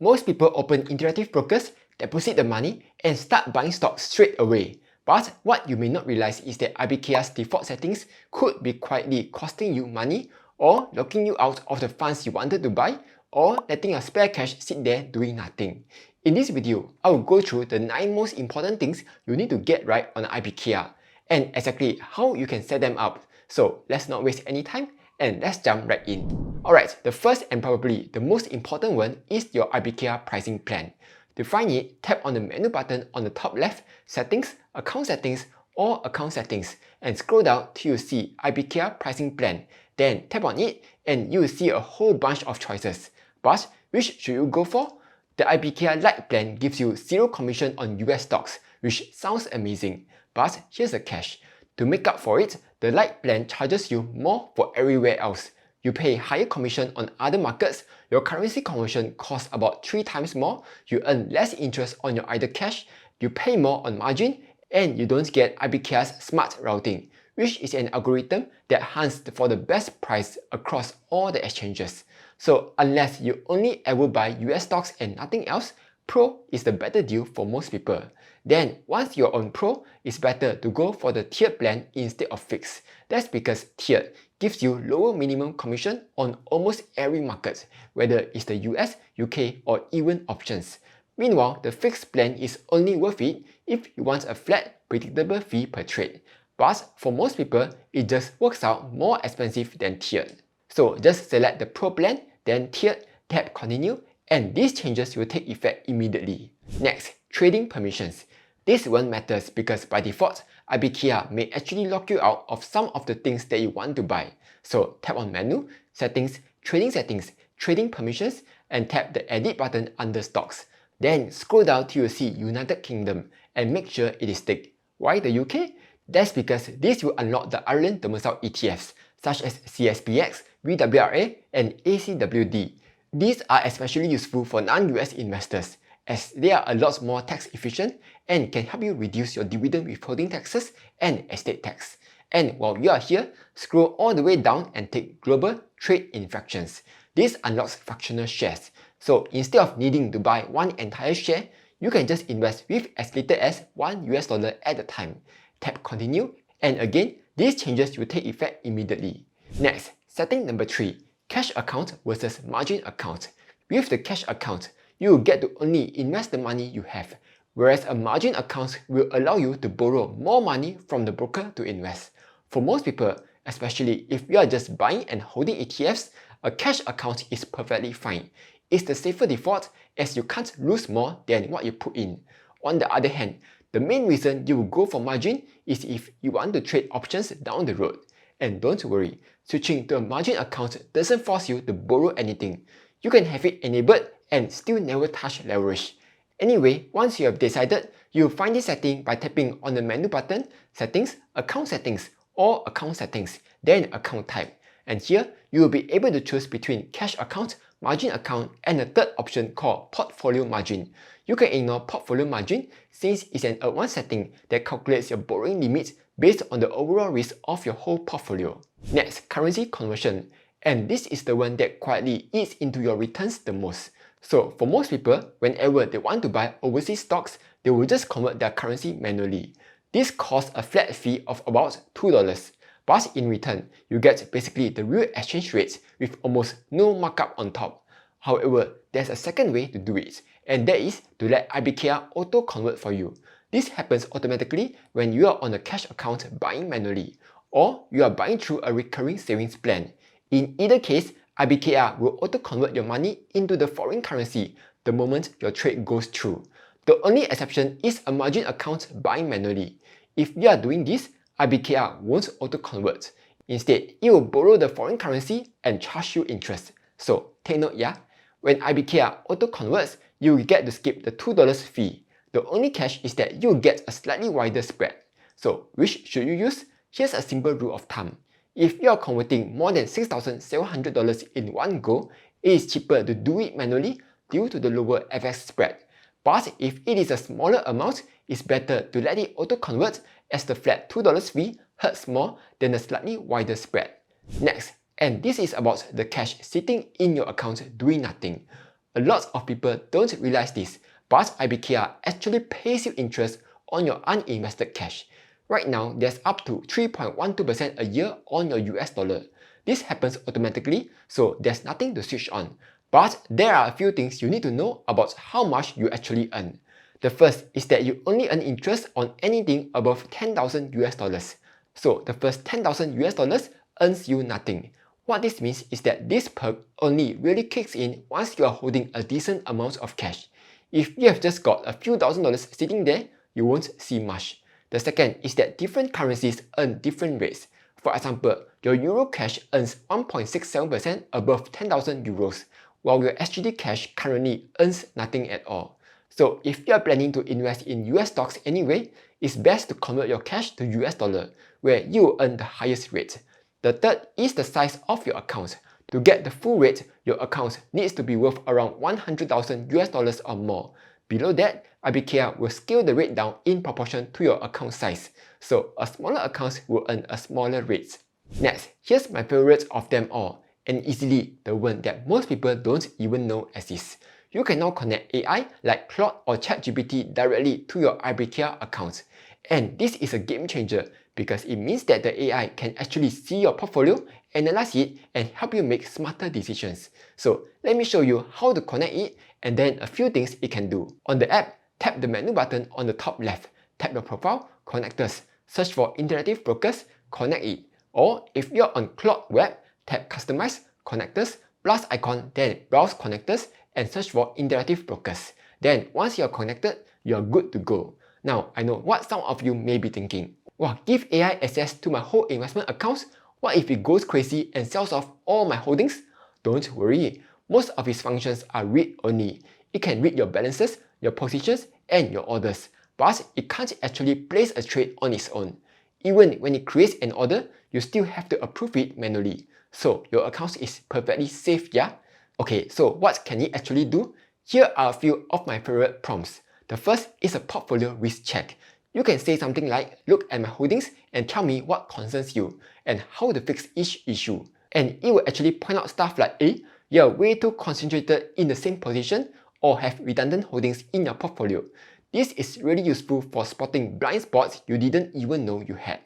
Most people open interactive brokers, deposit the money, and start buying stocks straight away. But what you may not realize is that IBKR's default settings could be quietly costing you money, or locking you out of the funds you wanted to buy, or letting your spare cash sit there doing nothing. In this video, I will go through the 9 most important things you need to get right on IBKR, and exactly how you can set them up. So let's not waste any time, and let's jump right in. Alright, the first and probably the most important one is your IBKR pricing plan. To find it, tap on the menu button on the top left, Settings, Account Settings, or Account Settings, and scroll down till you see IBKR pricing plan. Then tap on it and you will see a whole bunch of choices. But which should you go for? The IBKR Lite plan gives you 0 commission on US stocks, which sounds amazing. But here's the catch. To make up for it, the Lite plan charges you more for everywhere else. You pay higher commission on other markets, your currency conversion costs about 3 times more, you earn less interest on your idle cash, you pay more on margin, and you don't get IBKR's smart routing, which is an algorithm that hunts for the best price across all the exchanges. So unless you only ever buy US stocks and nothing else, Pro is the better deal for most people. Then once you're on Pro, it's better to go for the tiered plan instead of fixed. That's because tiered gives you lower minimum commission on almost every market, whether it's the US, UK, or even options. Meanwhile, the fixed plan is only worth it if you want a flat, predictable fee per trade. But for most people, it just works out more expensive than tiered. So just select the Pro plan, then tiered, tap continue, and these changes will take effect immediately. Next, trading permissions. This one matters because by default, IBKR may actually lock you out of some of the things that you want to buy. So tap on Menu, Settings, Trading Permissions, and tap the Edit button under Stocks. Then scroll down till you see United Kingdom and make sure it is ticked. Why the UK? That's because this will unlock the Ireland domiciled ETFs such as CSPX, VWRA, and ACWD. These are especially useful for non-US investors, as they are a lot more tax efficient and can help you reduce your dividend withholding taxes and estate tax. And while you are here, scroll all the way down and take Global Trade in Fractions. This unlocks fractional shares. So instead of needing to buy one entire share, you can just invest with as little as $1 at a time. Tap Continue, and again, these changes will take effect immediately. Next, setting number 3, Cash Account versus Margin Account. With the cash account, you will get to only invest the money you have, whereas a margin account will allow you to borrow more money from the broker to invest. For most people, especially if you are just buying and holding ETFs, a cash account is perfectly fine. It's the safer default as you can't lose more than what you put in. On the other hand, the main reason you will go for margin is if you want to trade options down the road. And don't worry, switching to a margin account doesn't force you to borrow anything. You can have it enabled and still never touch leverage. Anyway, once you have decided, you'll find this setting by tapping on the menu button, Settings, Account Settings, or Account Settings, then Account Type. And here, you will be able to choose between Cash Account, Margin Account, and a third option called Portfolio Margin. You can ignore Portfolio Margin since it's an advanced setting that calculates your borrowing limits based on the overall risk of your whole portfolio. Next, Currency Conversion. And this is the one that quietly eats into your returns the most. So for most people, whenever they want to buy overseas stocks, they will just convert their currency manually. This costs a flat fee of about $2. But in return, you get basically the real exchange rates with almost no markup on top. However, there's a second way to do it, and that is to let IBKR auto-convert for you. This happens automatically when you are on a cash account buying manually, or you are buying through a recurring savings plan. In either case, IBKR will auto-convert your money into the foreign currency the moment your trade goes through. The only exception is a margin account buying manually. If you are doing this, IBKR won't auto-convert. Instead, it will borrow the foreign currency and charge you interest. So take note, yeah? When IBKR auto-converts, you will get to skip the $2 fee. The only catch is that you will get a slightly wider spread. So which should you use? Here's a simple rule of thumb. If you are converting more than $6,700 in one go, it is cheaper to do it manually due to the lower FX spread. But if it is a smaller amount, it's better to let it auto-convert as the flat $2 fee hurts more than the slightly wider spread. Next, and this is about the cash sitting in your account doing nothing. A lot of people don't realize this, but IBKR actually pays you interest on your uninvested cash. Right now, there's up to 3.12% a year on your US dollar. This happens automatically, so there's nothing to switch on. But there are a few things you need to know about how much you actually earn. The first is that you only earn interest on anything above 10,000 US dollars. So the first 10,000 US dollars earns you nothing. What this means is that this perk only really kicks in once you are holding a decent amount of cash. If you have just got a few $1,000s sitting there, you won't see much. The second is that different currencies earn different rates. For example, your Euro cash earns 1.67% above 10,000 euros, while your SGD cash currently earns nothing at all. So if you are planning to invest in US stocks anyway, it's best to convert your cash to US dollar, where you will earn the highest rate. The third is the size of your account. To get the full rate, your account needs to be worth around 100,000 US dollars or more. Below that, IBKR will scale the rate down in proportion to your account size, so a smaller account will earn a smaller rate. Next, here's my favorite of them all, and easily the one that most people don't even know exists. You can now connect AI like Claude or ChatGPT directly to your IBKR account. And this is a game changer because it means that the AI can actually see your portfolio, analyze it, and help you make smarter decisions. So let me show you how to connect it and then a few things it can do. On the app, tap the menu button on the top left, tap your profile, connectors, search for interactive brokers, connect it. Or if you're on Claude Web, tap customize, connectors, plus icon, then browse connectors and search for interactive brokers. Then once you're connected, you're good to go. Now, I know what some of you may be thinking. Wow, give AI access to my whole investment accounts? What if it goes crazy and sells off all my holdings? Don't worry, most of its functions are read-only. It can read your balances, your positions, and your orders, but it can't actually place a trade on its own. Even when it creates an order, you still have to approve it manually. So your account is perfectly safe, yeah? Okay, so what can it actually do? Here are a few of my favorite prompts. The first is a portfolio risk check. You can say something like, look at my holdings and tell me what concerns you and how to fix each issue. And it will actually point out stuff like, you're way too concentrated in the same position or have redundant holdings in your portfolio. This is really useful for spotting blind spots you didn't even know you had.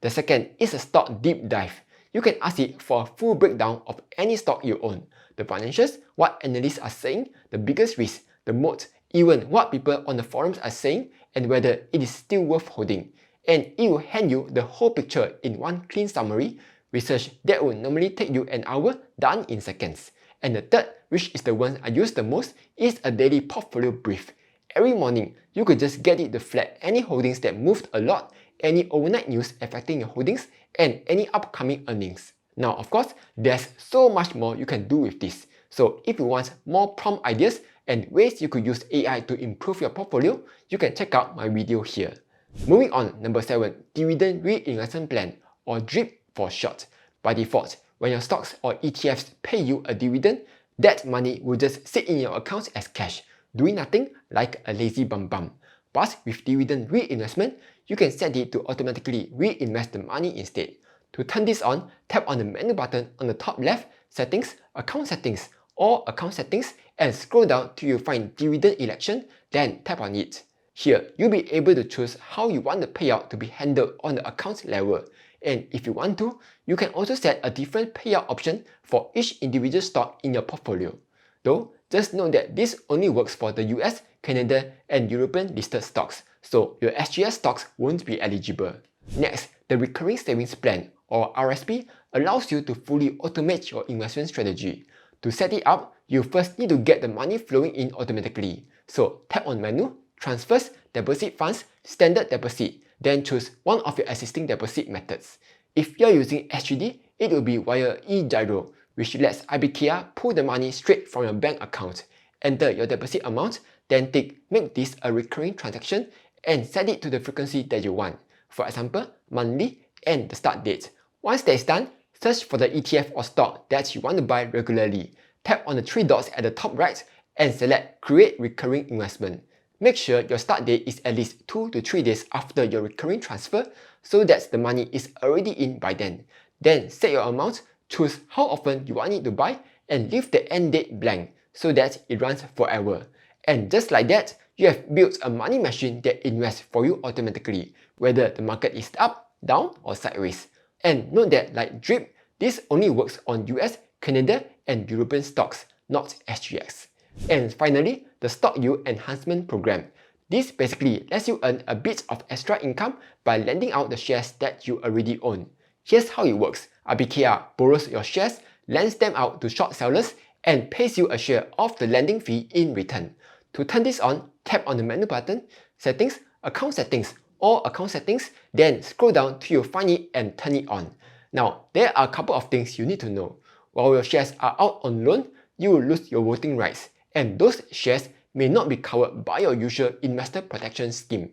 The second is a stock deep dive. You can ask it for a full breakdown of any stock you own, the financials, what analysts are saying, the biggest risk, the moat, even what people on the forums are saying, and whether it is still worth holding. And it will hand you the whole picture in one clean summary, research that will normally take you an hour done in seconds. And the third, which is the one I use the most, is a daily portfolio brief. Every morning, you could just get it to flag any holdings that moved a lot, any overnight news affecting your holdings, and any upcoming earnings. Now, of course, there's so much more you can do with this. So if you want more prompt ideas and ways you could use AI to improve your portfolio, you can check out my video here. Moving on, number 7, Dividend Reinvestment Plan, or DRIP for short. By default, when your stocks or ETFs pay you a dividend, that money will just sit in your account as cash, doing nothing like a lazy bum. But with dividend reinvestment, you can set it to automatically reinvest the money instead. To turn this on, tap on the menu button on the top left, Settings, Account Settings, or Account Settings, and scroll down till you find Dividend Election, then tap on it. Here, you'll be able to choose how you want the payout to be handled on the account level. And if you want to, you can also set a different payout option for each individual stock in your portfolio. Though, just note that this only works for the US, Canada, and European listed stocks, so your SGS stocks won't be eligible. Next, the Recurring Savings Plan, or RSP, allows you to fully automate your investment strategy. To set it up, you first need to get the money flowing in automatically. So tap on Menu, Transfers, Deposit Funds, Standard Deposit, then choose one of your existing deposit methods. If you're using SGD, it will be via eGiro, which lets IBKR pull the money straight from your bank account. Enter your deposit amount, then tick Make this a recurring transaction and set it to the frequency that you want. For example, monthly and the start date. Once that is done, search for the ETF or stock that you want to buy regularly. Tap on the 3 dots at the top right and select Create Recurring Investment. Make sure your start date is at least 2 to 3 days after your recurring transfer so that the money is already in by then. Then set your amount, choose how often you want it to buy, and leave the end date blank so that it runs forever. And just like that, you have built a money machine that invests for you automatically, whether the market is up, down, or sideways. And note that, like DRIP, this only works on US, Canada, and European stocks, not SGX. And finally, the Stock Yield Enhancement Program. This basically lets you earn a bit of extra income by lending out the shares that you already own. Here's how it works. IBKR borrows your shares, lends them out to short sellers, and pays you a share of the lending fee in return. To turn this on, tap on the menu button, Settings, Account Settings, or Account Settings, then scroll down till you find it and turn it on. Now, there are a couple of things you need to know. While your shares are out on loan, you will lose your voting rights, and those shares may not be covered by your usual investor protection scheme.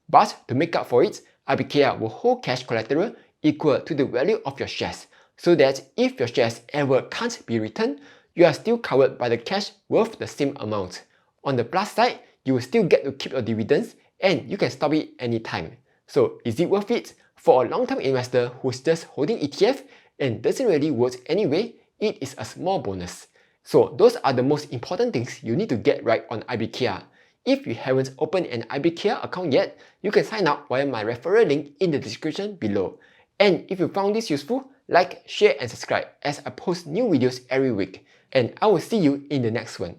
But to make up for it, IBKR will hold cash collateral equal to the value of your shares, so that if your shares ever can't be returned, you are still covered by the cash worth the same amount. On the plus side, you will still get to keep your dividends and you can stop it anytime. So is it worth it? For a long-term investor who's just holding ETF and doesn't really work anyway, it is a small bonus. So those are the most important things you need to get right on IBKR. If you haven't opened an IBKR account yet, you can sign up via my referral link in the description below. And if you found this useful, like, share and subscribe as I post new videos every week. And I will see you in the next one.